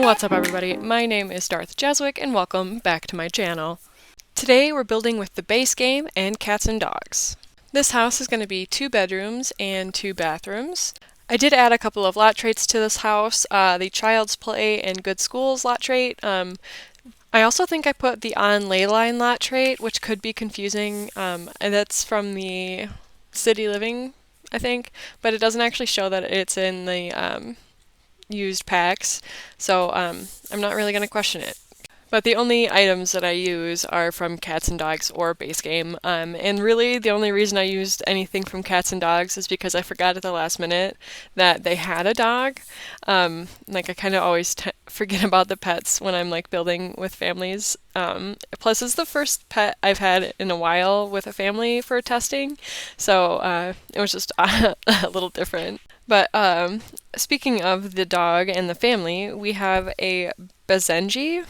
What's up everybody, my name is Darth Jeswick and welcome back to my channel. Today we're building with the base game and cats and dogs. This house is going to be 2 bedrooms and 2 bathrooms. I did add a couple of lot traits to this house, the child's play and good schools lot trait. I also think I put the on ley line lot trait, which could be confusing, and that's from the city living, I think, but it doesn't actually show that it's in the used packs, so I'm not really going to question it. But the only items that I use are from Cats and Dogs or base game, and really the only reason I used anything from Cats and Dogs is because I forgot at the last minute that they had a dog. Like I kind of always forget about the pets when I'm like building with families. Plus it's the first pet I've had in a while with a family for testing, so it was just a little different. But speaking of the dog and the family, we have a Basenji,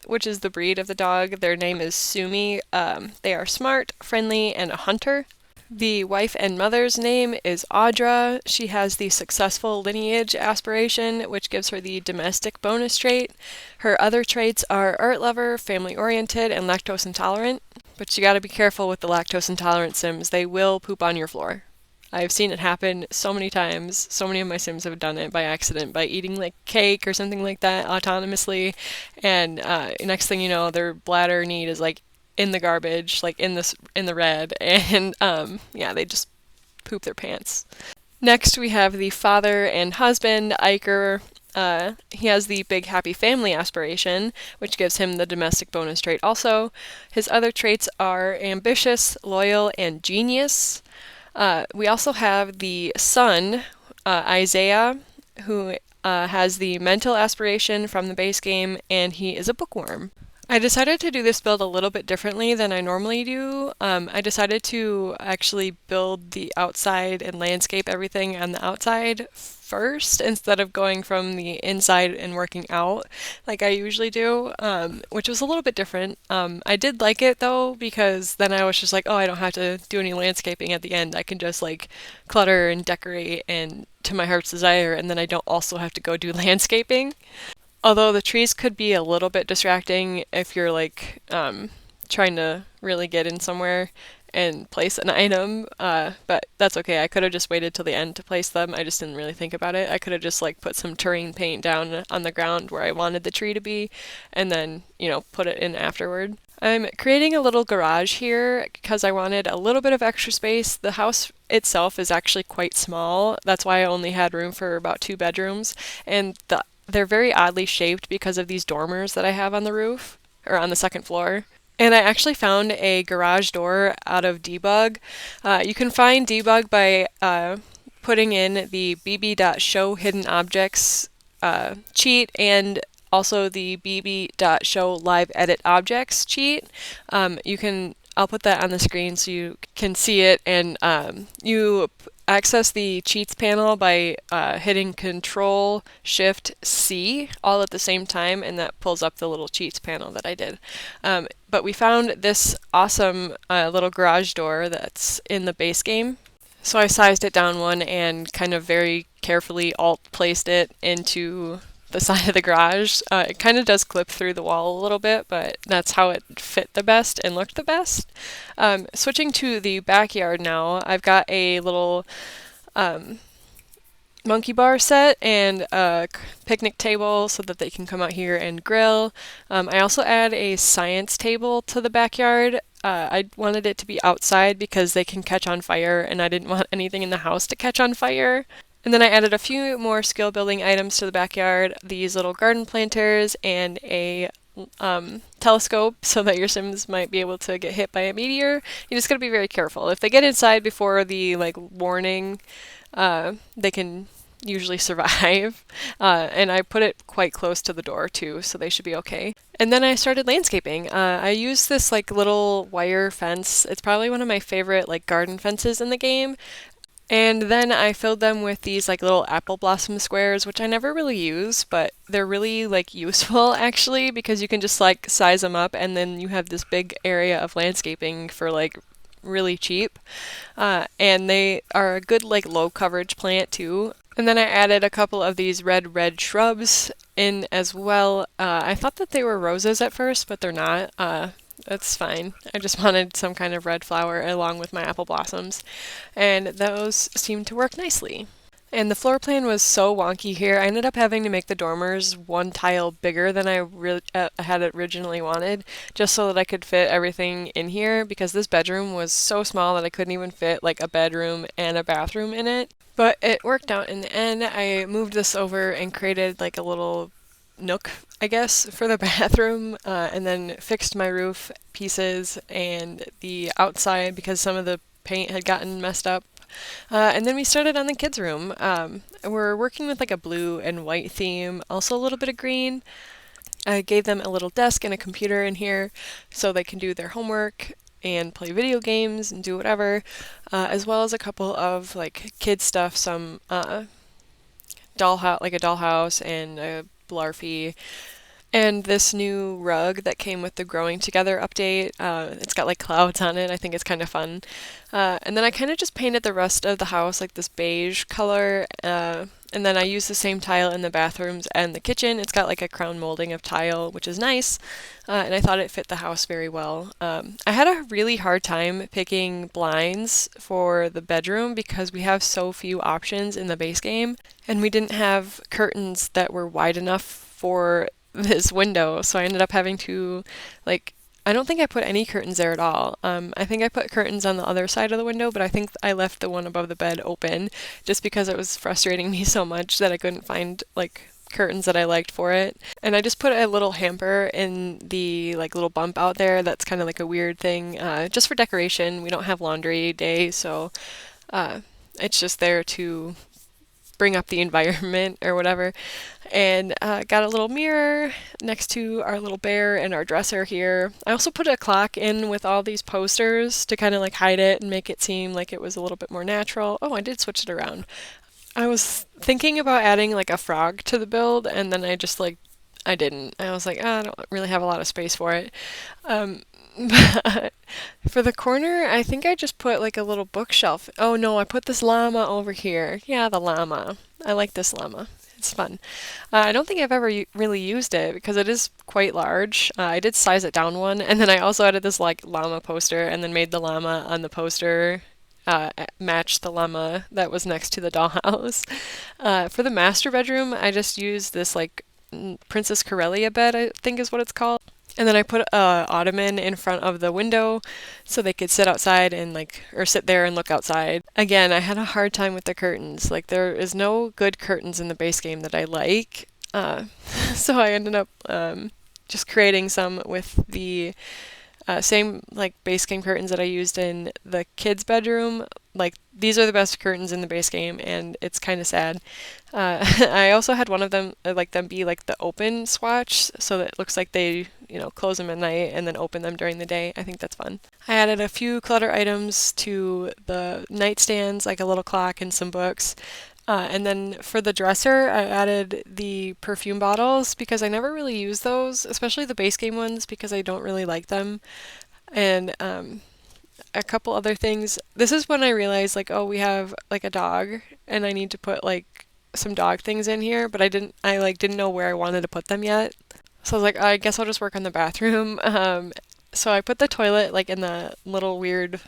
which is the breed of the dog. Their name is Sumi. They are smart, friendly, and a hunter. The wife and mother's name is Audra. She has the successful lineage aspiration, which gives her the domestic bonus trait. Her other traits are art lover, family oriented, and lactose intolerant. But you gotta be careful with the lactose intolerant Sims. They will poop on your floor. I've seen it happen so many times. So many of my Sims have done it by accident, by eating like cake or something like that autonomously, and next thing you know, their bladder need is like in the garbage, like in the red, and yeah, they just poop their pants. Next, we have the father and husband, Iker. He has the big happy family aspiration, which gives him the domestic bonus trait also. His other traits are ambitious, loyal, and genius. We also have the son, Isaiah, who has the mental aspiration from the base game, and he is a bookworm. I decided to do this build a little bit differently than I normally do. I decided to actually build the outside and landscape everything on the outside first instead of going from the inside and working out like I usually do, which was a little bit different. I did like it though, because then I was just like, oh, I don't have to do any landscaping at the end. I can just like clutter and decorate and to my heart's desire, and then I don't also have to go do landscaping. Although the trees could be a little bit distracting if you're like trying to really get in somewhere and place an item, but that's okay. I could have just waited till the end to place them. I just didn't really think about it. I could have just like put some terrain paint down on the ground where I wanted the tree to be, and then, you know, put it in afterward. I'm creating a little garage here because I wanted a little bit of extra space. The house itself is actually quite small. That's why I only had room for about 2 bedrooms, and they're very oddly shaped because of these dormers that I have on the roof, or on the second floor. And I actually found a garage door out of Debug. You can find Debug by putting in the bb.show hidden objects cheat and also the bb.show live edit objects cheat. I'll put that on the screen so you can see it, and you access the cheats panel by hitting Control Shift C all at the same time, and that pulls up the little cheats panel that I did. But we found this awesome little garage door that's in the base game. So I sized it down one and kind of very carefully alt placed it into the side of the garage. It kind of does clip through the wall a little bit, but that's how it fit the best and looked the best. Switching to the backyard now, I've got a little monkey bar set and a picnic table so that they can come out here and grill. I also add a science table to the backyard. I wanted it to be outside because they can catch on fire, and I didn't want anything in the house to catch on fire. And then I added a few more skill building items to the backyard, these little garden planters and a telescope so that your Sims might be able to get hit by a meteor. You just gotta be very careful. If they get inside before the like warning, they can usually survive. And I put it quite close to the door too, so they should be okay. And then I started landscaping. I used this like little wire fence. It's probably one of my favorite like garden fences in the game. And then I filled them with these like little apple blossom squares, which I never really use, but they're really like useful actually, because you can just like size them up and then you have this big area of landscaping for like really cheap. And they are a good like low coverage plant too. And then I added a couple of these red shrubs in as well. I thought that they were roses at first, but they're not. That's fine. I just wanted some kind of red flower along with my apple blossoms, and those seemed to work nicely. And the floor plan was so wonky here, I ended up having to make the dormers one tile bigger than I had originally wanted, just so that I could fit everything in here, because this bedroom was so small that I couldn't even fit like a bedroom and a bathroom in it. But it worked out in the end. I moved this over and created like a little nook, I guess, for the bathroom, and then fixed my roof pieces and the outside because some of the paint had gotten messed up. And then we started on the kids' room. We're working with like a blue and white theme, also a little bit of green. I gave them a little desk and a computer in here so they can do their homework and play video games and do whatever, as well as a couple of like kid stuff, some dollhouse, like a dollhouse and a Blarfy, and this new rug that came with the Growing Together update. It's got like clouds on it. I think it's kind of fun. And then I kind of just painted the rest of the house like this beige color. And then I used the same tile in the bathrooms and the kitchen. It's got like a crown molding of tile, which is nice. And I thought it fit the house very well. I had a really hard time picking blinds for the bedroom because we have so few options in the base game. And we didn't have curtains that were wide enough for this window, so I ended up having to, like, I don't think I put any curtains there at all. I think I put curtains on the other side of the window, but I think I left the one above the bed open just because it was frustrating me so much that I couldn't find like curtains that I liked for it. And I just put a little hamper in the like little bump out there that's kind of like a weird thing, just for decoration. We don't have laundry day, so it's just there to bring up the environment or whatever. And got a little mirror next to our little bear and our dresser here. I also put a clock in with all these posters to kind of like hide it and make it seem like it was a little bit more natural. Oh, I did switch it around. I was thinking about adding like a frog to the build, and then I didn't. I was like, I don't really have a lot of space for it. But for the corner, I think I just put like a little bookshelf. Oh no, I put this llama over here. Yeah, the llama. I like this llama. It's fun. I don't think I've ever really used it because it is quite large. I did size it down one, and then I also added this like llama poster and then made the llama on the poster match the llama that was next to the dollhouse. For the master bedroom, I just used this like Princess Corellia bed, I think is what it's called. And then I put a ottoman in front of the window so they could sit outside and like, or sit there and look outside. Again, I had a hard time with the curtains. Like there is no good curtains in the base game that I like. So I ended up just creating some with the same like base game curtains that I used in the kids' bedroom. Like these are the best curtains in the base game, and it's kind of sad. I also had one of them like them be like the open swatch, so that it looks like they close them at night and then open them during the day. I think that's fun. I added a few clutter items to the nightstands, like a little clock and some books. And then for the dresser, I added the perfume bottles because I never really use those, especially the base game ones, because I don't really like them. And a couple other things. This is when I realized, like, oh, we have like a dog, and I need to put like some dog things in here, but I didn't know where I wanted to put them yet. So I was like, I guess I'll just work on the bathroom. So I put the toilet like in the little weird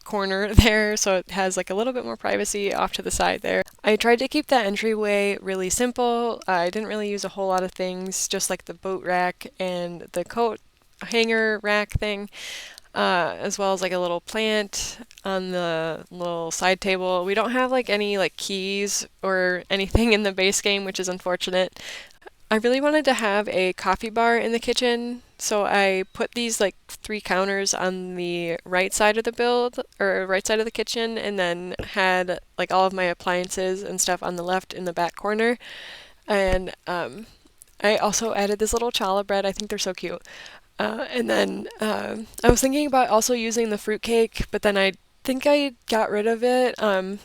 corner there, so it has like a little bit more privacy off to the side there. I tried to keep that entryway really simple. I didn't really use a whole lot of things, just like the boat rack and the coat hanger rack thing, as well as like a little plant on the little side table. We don't have like any like keys or anything in the base game, which is unfortunate. I really wanted to have a coffee bar in the kitchen, so I put these like 3 counters on the right side of the build, or right side of the kitchen, and then had like all of my appliances and stuff on the left in the back corner. And I also added this little challah bread. I think they're so cute. And then I was thinking about also using the fruitcake, but then I think I got rid of it.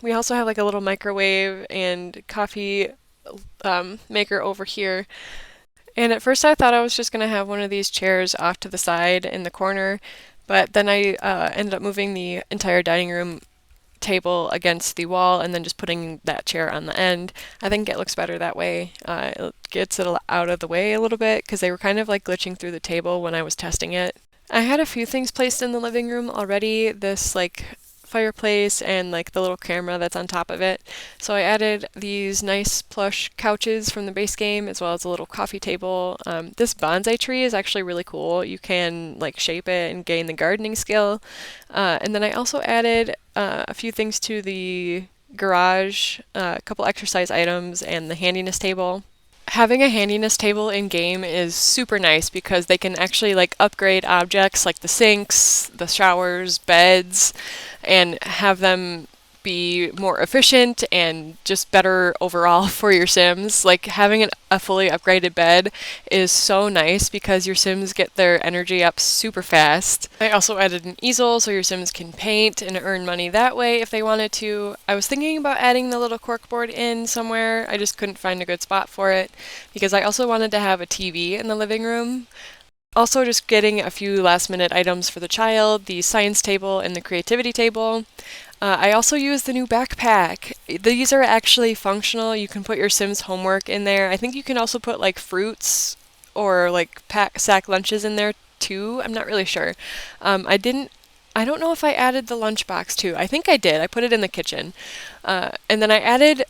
We also have like a little microwave and coffee maker over here. And at first I thought I was just going to have one of these chairs off to the side in the corner, but then I ended up moving the entire dining room table against the wall and then just putting that chair on the end. I think it looks better that way. It gets it out of the way a little bit because they were kind of like glitching through the table when I was testing it. I had a few things placed in the living room already, this like fireplace and like the little camera that's on top of it. So I added these nice plush couches from the base game as well as a little coffee table. This bonsai tree is actually really cool. You can like shape it and gain the gardening skill. And then I also added a few things to the garage, a couple exercise items and the handiness table. Having a handiness table in game is super nice because they can actually like upgrade objects like the sinks, the showers, beds, and have them be more efficient and just better overall for your Sims. Like having a fully upgraded bed is so nice because your Sims get their energy up super fast. I also added an easel so your Sims can paint and earn money that way if they wanted to. I was thinking about adding the little corkboard in somewhere. I just couldn't find a good spot for it because I also wanted to have a TV in the living room. Also just getting a few last minute items for the child, the science table and the creativity table. I also used the new backpack. These are actually functional. You can put your Sims homework in there. I think you can also put like fruits or like sack lunches in there too. I'm not really sure. I don't know if I added the lunchbox too. I think I did. I put it in the kitchen. And then I added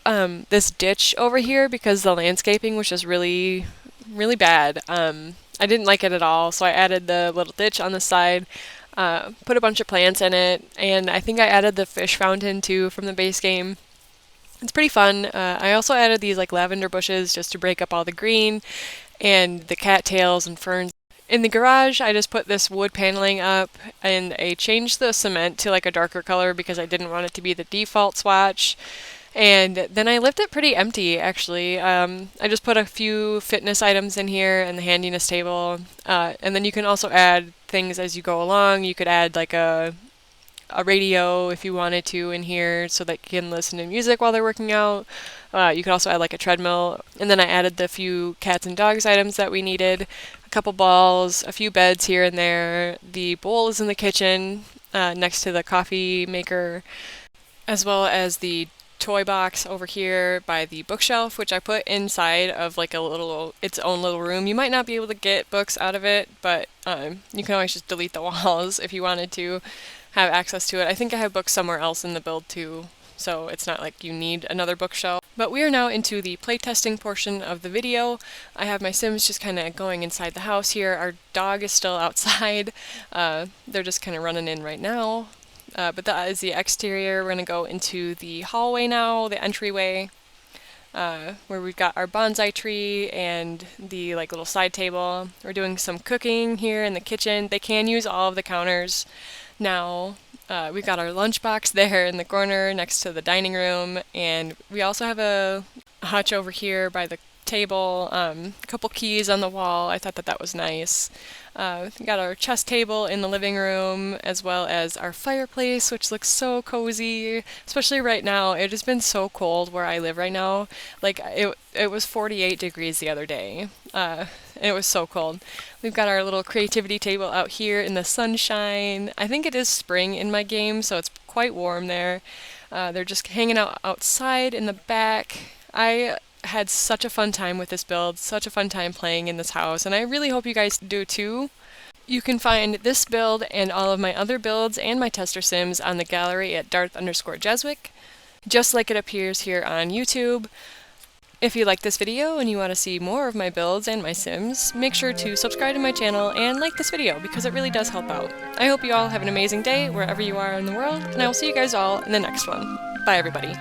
this ditch over here because the landscaping was just really, really bad. I didn't like it at all, so I added the little ditch on the side. Put a bunch of plants in it, and I think I added the fish fountain too from the base game. It's pretty fun. I also added these like lavender bushes just to break up all the green, and the cattails and ferns. In the garage, I just put this wood paneling up, and I changed the cement to like a darker color because I didn't want it to be the default swatch. And then I left it pretty empty, actually. I just put a few fitness items in here and the handiness table. And then you can also add things as you go along. You could add like a radio if you wanted to in here so that you can listen to music while they're working out. You could also add like a treadmill. And then I added the few cats and dogs items that we needed. A couple balls, a few beds here and there. The bowl is in the kitchen next to the coffee maker, as well as the toy box over here by the bookshelf, which I put inside of like its own little room. You might not be able to get books out of it, but you can always just delete the walls if you wanted to have access to it. I think I have books somewhere else in the build too, so it's not like you need another bookshelf. But we are now into the playtesting portion of the video. I have my Sims just kind of going inside the house here. Our dog is still outside. They're just kind of running in right now. But that is the exterior. We're going to go into the hallway now, the entryway, where we've got our bonsai tree and the like little side table. We're doing some cooking here in the kitchen. They can use all of the counters now. We've got our lunchbox there in the corner next to the dining room, and we also have a hutch over here by the table, a couple keys on the wall. I thought that was nice. We got our chess table in the living room, as well as our fireplace, which looks so cozy, especially right now. It has been so cold where I live right now. Like, it was 48 degrees the other day. It was so cold. We've got our little creativity table out here in the sunshine. I think it is spring in my game, so it's quite warm there. They're just hanging out outside in the back. I had such a fun time with this build, such a fun time playing in this house, and I really hope you guys do too. You can find this build and all of my other builds and my tester sims on the gallery at Darth_Jeswick, just like it appears here on YouTube. If you like this video and you want to see more of my builds and my sims, make sure to subscribe to my channel and like this video because it really does help out. I hope you all have an amazing day wherever you are in the world, and I will see you guys all in the next one. Bye everybody.